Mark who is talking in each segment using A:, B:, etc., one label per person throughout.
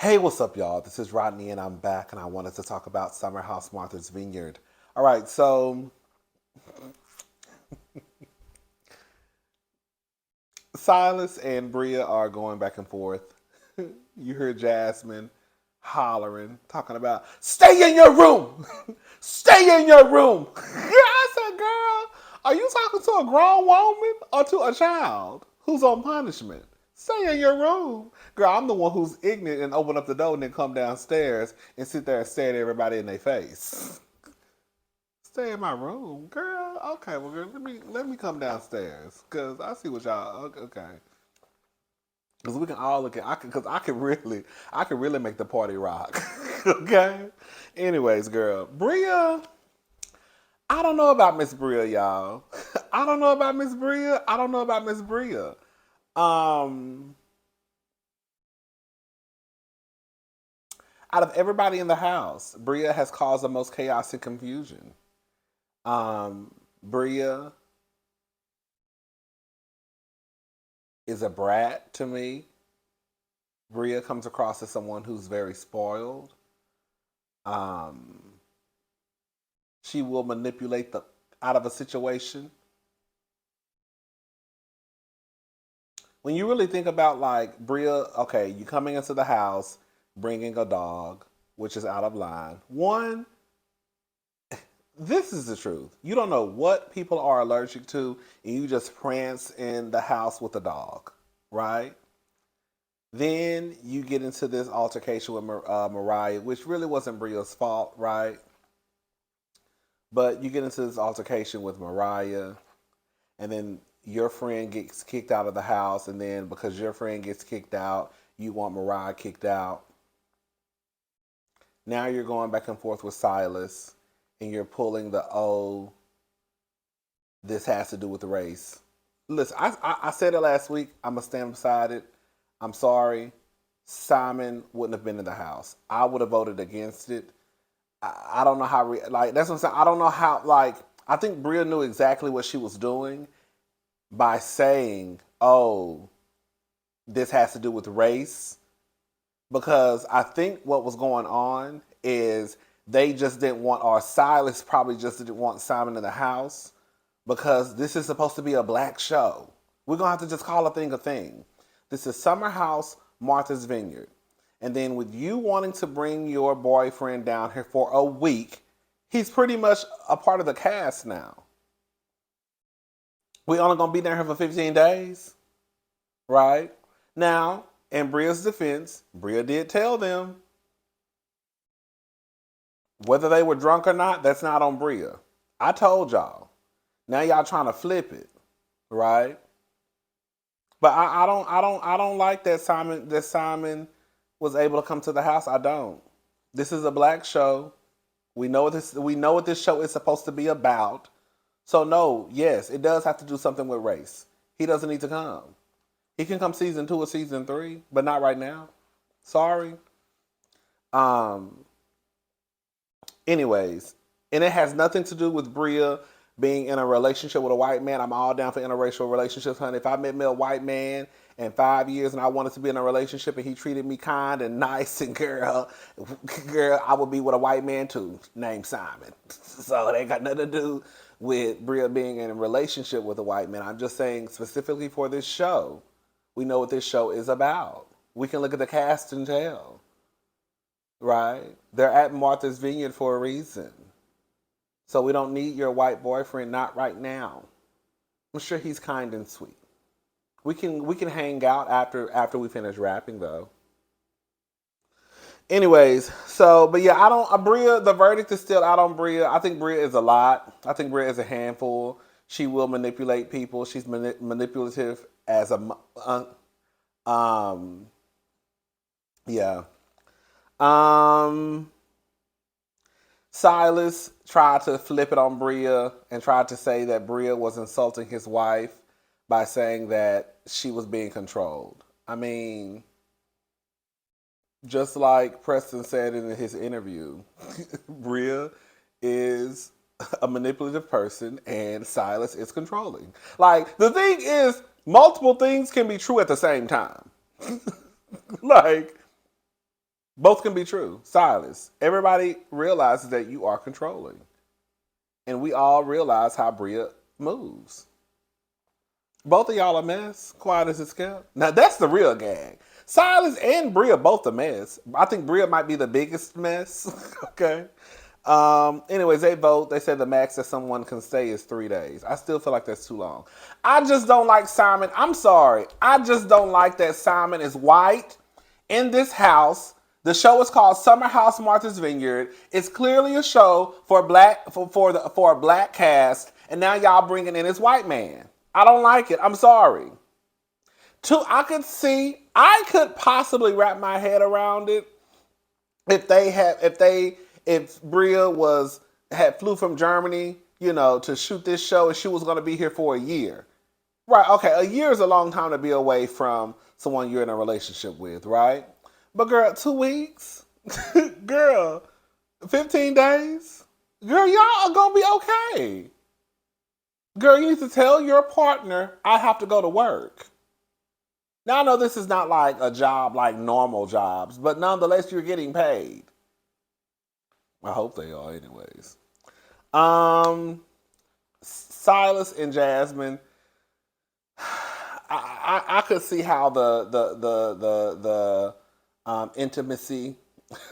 A: Hey, what's up, y'all? This is Rodney, and I'm back, and I wanted to talk about Summer House Martha's Vineyard. All right, so Silas and Bria are going back and forth. You heard Jasmine hollering, talking about, stay in your room! Stay in your room! I said, girl, are you talking to a grown woman or to a child who's on punishment? Stay in your room. Girl, I'm the one who's ignorant and open up the door and then come downstairs and sit there and stare at everybody in their face. Stay in my room, girl. Okay, well, girl, let me come downstairs because I see what y'all. Okay, because we can all look at. Because I can really make the party rock. Okay. Anyways, girl, Bria. I don't know about Miss Bria, y'all. I don't know about Miss Bria. I don't know about Miss Bria. Um, Out of everybody in the house, Bria has caused the most chaos and confusion. Bria is a brat to me. Bria comes across as someone who's very spoiled. Um, she will manipulate the out of a situation. When you really think about like Bria, okay, you coming into the house bringing a dog, which is out of line. One, this is the truth. You don't know what people are allergic to, and you just prance in the house with a dog, right? Then you get into this altercation with Mariah, which really wasn't Bria's fault, right? But you get into this altercation with Mariah, and then your friend gets kicked out of the house, and then because your friend gets kicked out, you want Mariah kicked out. Now you're going back and forth with Silas, and you're pulling the this has to do with the race. Listen, I said it last week. I'm gonna stand beside it. I'm sorry. Simon wouldn't have been in the house. I would have voted against it. I don't know how like that's what I'm saying. I don't know how like I think Bria knew exactly what she was doing by saying, "Oh, this has to do with race," because I think what was going on is they just didn't want, or Silas probably just didn't want Simon in the house because this is supposed to be a black show. We're gonna have to just call a thing a thing. This is Summer House, Martha's Vineyard. And then with you wanting to bring your boyfriend down here for a week, he's pretty much a part of the cast now. We only gonna be down here for 15 days, right? Now, in Bria's defense, Bria did tell them whether they were drunk or not, that's not on Bria. I told y'all. Now y'all trying to flip it, right? But I don't like that Simon was able to come to the house. I don't. This is a black show. We know what this show is supposed to be about. So no, yes, it does have to do something with race. He doesn't need to come. He can come season 2 or season 3, but not right now. Sorry. Um Anyways, and it has nothing to do with Bria being in a relationship with a white man. I'm all down for interracial relationships, honey. If I met me a white man in 5 years and I wanted to be in a relationship and he treated me kind and nice and girl, I would be with a white man too, named Simon. So it ain't got nothing to do with Bria being in a relationship with a white man. I'm just saying specifically for this show, we know what this show is about. We can look at the cast and tell, right? They're at Martha's Vineyard for a reason. So we don't need your white boyfriend, not right now. I'm sure he's kind and sweet. We can hang out after we finish rapping though. Anyways, so but yeah, I don't Bria, the verdict is still out on Bria. I think Bria is a lot. I think Bria is a handful. She will manipulate people. She's manipulative as a um yeah. Um Silas tried to flip it on Bria and tried to say that Bria was insulting his wife by saying that she was being controlled. I mean, just like Preston said in his interview, Bria is a manipulative person and Silas is controlling. Like, the thing is, multiple things can be true at the same time. Like, Both can be true. Silas, everybody realizes that you are controlling. And we all realize how Bria moves. Both of y'all a mess, quiet as it's kept. Now that's the real gag. Silas and Bria both a mess. I think Bria might be the biggest mess. Okay. Anyways, they vote. They said the max that someone can stay is 3 days. I still feel like that's too long. I just don't like Simon. I'm sorry. I just don't like that Simon is white in this house. The show is called Summer House Martha's Vineyard. It's clearly a show for a black cast, and now y'all bringing in this white man. I don't like it. I'm sorry. Two, I could possibly wrap my head around it if Bria had flew from Germany, to shoot this show, and she was going to be here for a year. Right, okay, a year is a long time to be away from someone you're in a relationship with, right? But girl, 2 weeks? Girl, 15 days? Girl, y'all are going to be okay. Girl, you need to tell your partner, I have to go to work. Now, I know this is not like a job like normal jobs, but nonetheless, you're getting paid. I hope they are anyways. Silas and Jasmine, I could see how the intimacy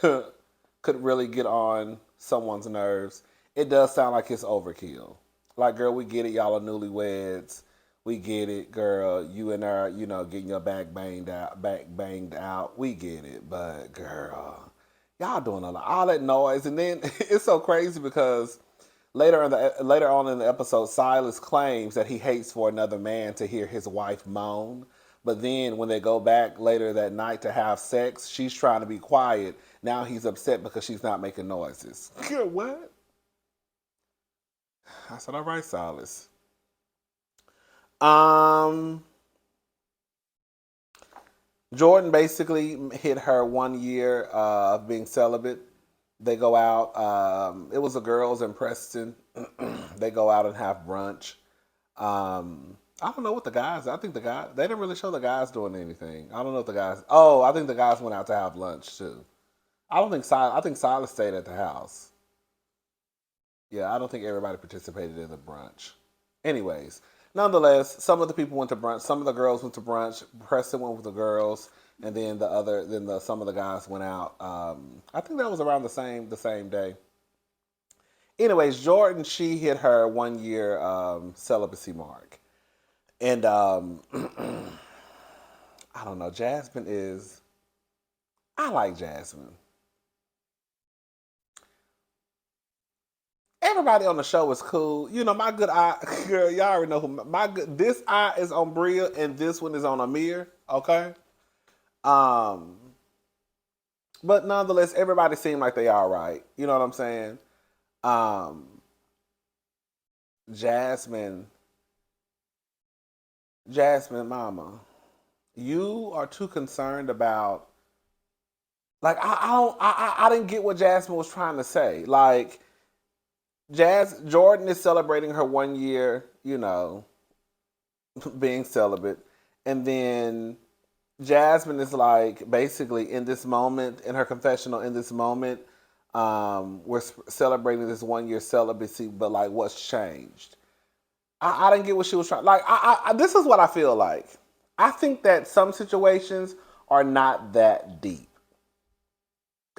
A: could really get on someone's nerves. It does sound like it's overkill. Like, girl, we get it. Y'all are newlyweds. We get it, girl. You and her, getting your back banged out. We get it, but girl, y'all doing a lot, all that noise, and then it's so crazy because later on in the episode, Silas claims that he hates for another man to hear his wife moan. But then when they go back later that night to have sex, she's trying to be quiet. Now he's upset because she's not making noises. Girl, what? I said, all right, Silas. Jordan basically hit her 1 year of being celibate. They go out. It was the girls in Preston. They go out and have brunch. I don't know what the guys. I think they didn't really show the guys doing anything. I don't know if the guys. Oh, I think the guys went out to have lunch too. I think Silas stayed at the house. Yeah, I don't think everybody participated in the brunch. Anyways, nonetheless, some of the people went to brunch. Some of the girls went to brunch. Preston went with the girls, and then some of the guys went out. I think that was around the same day. Anyways, Jordan, she hit her 1 year celibacy mark, and I don't know. I like Jasmine. Everybody on the show is cool. My good eye, girl, y'all already know this eye is on Bria and this one is on Amir, okay? But nonetheless, everybody seemed like they all right. You know what I'm saying? Jasmine, mama, you are too concerned about, like, I didn't get what Jasmine was trying to say. Like, Jordan is celebrating her 1 year, being celibate. And then Jasmine is like, basically in this moment, in her confessional, in this moment, we're celebrating this 1 year celibacy, but like, what's changed? I didn't get what she was trying. Like, this is what I feel like. I think that some situations are not that deep.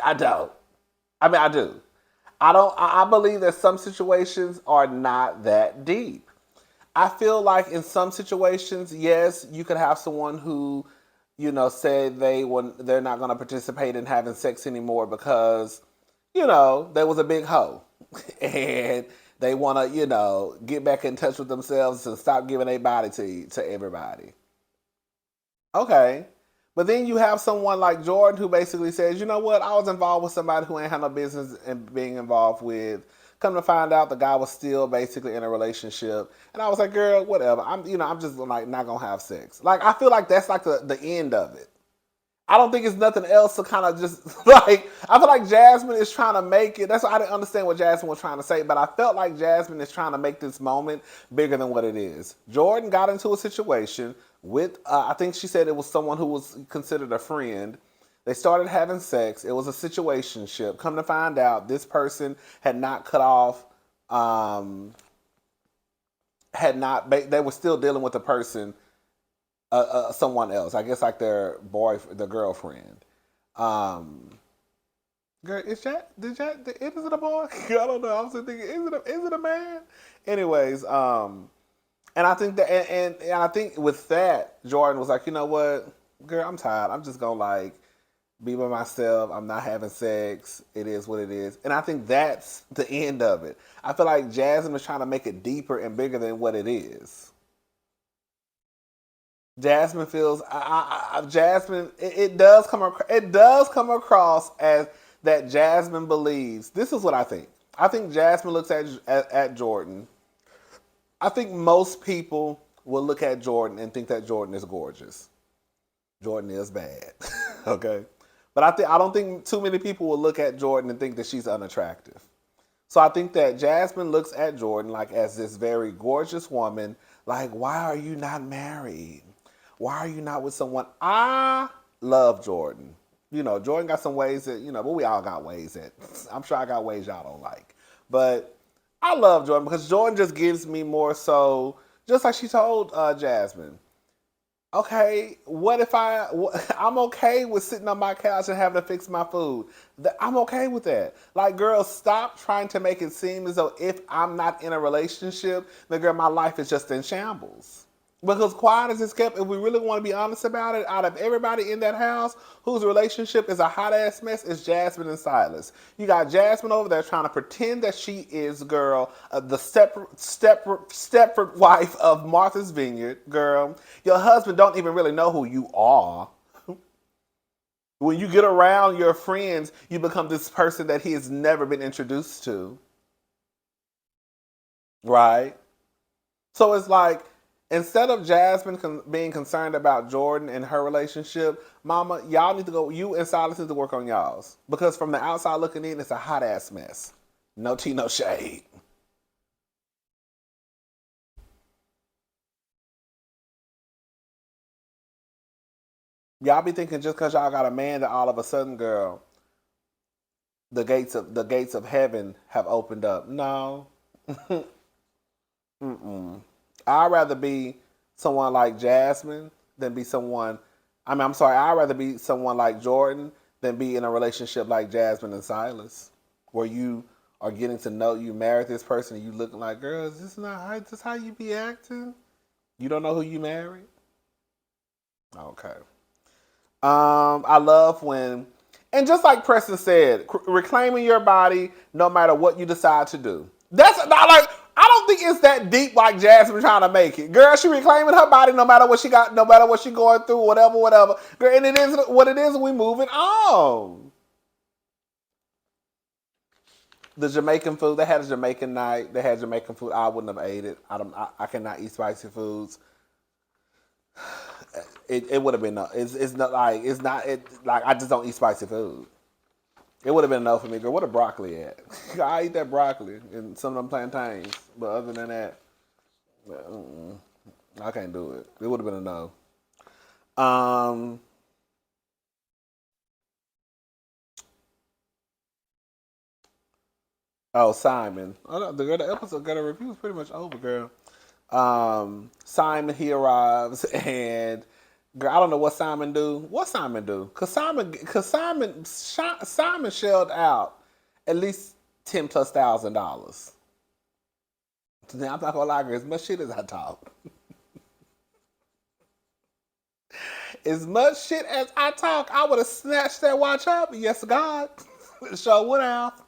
A: I don't. I mean, I do. I believe that some situations are not that deep. I feel like in some situations, yes, you could have someone who, said they're not going to participate in having sex anymore because, there was a big hoe. And they want to, get back in touch with themselves and stop giving their body to everybody. Okay. But then you have someone like Jordan who basically says, you know what, I was involved with somebody who ain't had no business in being involved with. Come to find out the guy was still basically in a relationship. And I was like, girl, whatever. I'm just like not gonna have sex. Like, I feel like that's like the end of it. I don't think it's nothing else to kind of just like, I feel like Jasmine is trying to make it. That's why I didn't understand what Jasmine was trying to say, but I felt like Jasmine is trying to make this moment bigger than what it is. Jordan got into a situation with, I think she said it was someone who was considered a friend They started having sex. It was a situationship. Come to find out, this person had not cut off, um, had not. They were still dealing with the person, someone else. I guess like their their girlfriend. Um, Girl, is it a boy? I don't know. I was thinking, is it a man? Anyways, and I think that, and I think with that, Jordan was like, you know what, girl, I'm tired. I'm just gonna like be by myself. I'm not having sex. It is what it is. And I think that's the end of it. I feel like Jasmine is trying to make it deeper and bigger than what it is. Jasmine feels, Jasmine. It does come across as that Jasmine believes. This is what I think. I think Jasmine looks at Jordan. I think most people will look at Jordan and think that Jordan is gorgeous. Jordan is bad, okay. But I don't think too many people will look at Jordan and think that she's unattractive. So I think that Jasmine looks at Jordan like as this very gorgeous woman. Like, why are you not married? Why are you not with someone? I love Jordan. You know, Jordan got some ways that, but we all got ways that, I'm sure I got ways y'all don't like. But I love Jordan because Jordan just gives me more so, just like she told Jasmine, okay, what if I'm okay with sitting on my couch and having to fix my food. I'm okay with that. Like, girl, stop trying to make it seem as though if I'm not in a relationship, then girl, my life is just in shambles. Because quiet as it's kept, if we really want to be honest about it, out of everybody in that house whose relationship is a hot ass mess, is Jasmine and Silas. You got Jasmine over there trying to pretend that she is, girl, the Stepford wife of Martha's Vineyard, girl. Your husband don't even really know who you are. When you get around your friends, you become this person that he has never been introduced to. Right? So it's like, instead of Jasmine being concerned about Jordan and her relationship, mama, y'all need to go, you and Silas need to work on y'all's. Because from the outside looking in, it's a hot ass mess. No tea, no shade. Y'all be thinking just because y'all got a man that all of a sudden, girl, the gates of heaven have opened up. No. Mm-mm. I'd rather be someone like Jasmine than be someone. I'm sorry. I'd rather be someone like Jordan than be in a relationship like Jasmine and Silas, where you are getting to know, you married this person and you looking like, girl, is this not how you be acting? You don't know who you married? Okay. I love when, and just like Preston said, reclaiming your body no matter what you decide to do. That's not like, I don't think it's that deep like Jasmine trying to make it. Girl, she reclaiming her body no matter what she got, no matter what she going through, whatever. Girl, and it is what it is, and we moving on. The Jamaican food, they had a Jamaican night. They had Jamaican food. I wouldn't have ate it. I cannot eat spicy foods. It would have been no. It's not like it's not it like I just don't eat spicy food. It would have been enough for me, girl. What a broccoli at? I eat that broccoli and some of them plantains, but other than that, I can't do it. It would have been a no. Um, oh, Simon. Oh, no, the episode got a review is pretty much over, girl. Simon, he arrives and girl, I don't know what Simon do. What Simon do? Simon shelled out at least $10,000+. Now I'm not gonna lie, girl, as much shit as I talk. As much shit as I talk, I would have snatched that watch up. Yes, God. Sure would have.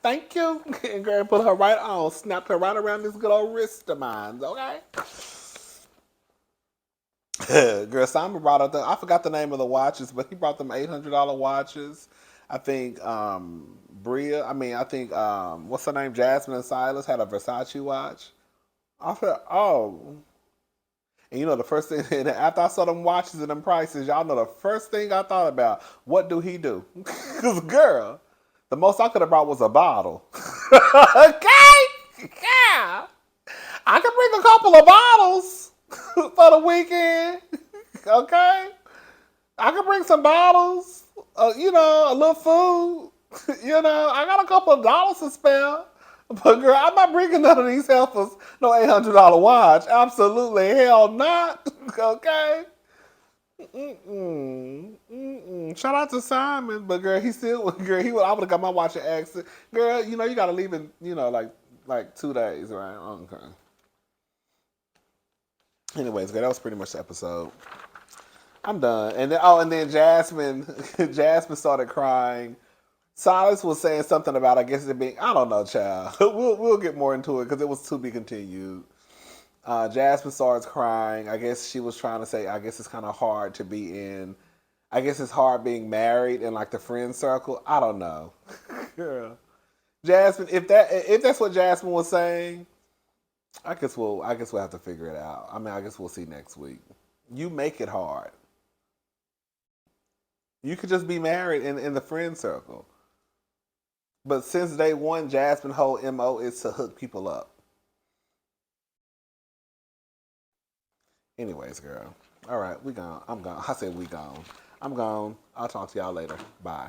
A: Thank you. And girl, put her right on. Snapped her right around this good old wrist of mine. Okay? Girl, Simon brought up I forgot the name of the watches, but he brought them $800 watches. I think what's her name? Jasmine and Silas had a Versace watch. I said, oh. And you know the first thing, and after I saw them watches and them prices, y'all know the first thing I thought about, what do he do? Because girl, the most I could have brought was a bottle. Okay? Yeah. I could bring a couple of bottles for the weekend. Okay? I could bring some bottles. a little food. I got a couple of dollars to spare. But girl, I'm not bringing none of these heifers no $800 watch. Absolutely hell not. Okay. Shout out to Simon, but girl, he still, girl, I would have got my watch and asked, girl, you got to leave in, like 2 days, right? Okay. Anyways, girl, that was pretty much the episode. I'm done. And then Jasmine, Jasmine started crying. Silas was saying something about, I guess it being, I don't know, child. We'll get more into it because it was to be continued. Jasmine starts crying. I guess she was trying to say, I guess it's kind of hard to be in. I guess it's hard being married in like the friend circle. I don't know. Girl. Jasmine, if that's what Jasmine was saying, I guess we'll have to figure it out. I mean, I guess we'll see next week. You make it hard. You could just be married in the friend circle. But since day one, Jasmine's whole MO is to hook people up. Anyways, girl. All right, we gone. I'm gone. I said we gone. I'm gone. I'll talk to y'all later. Bye.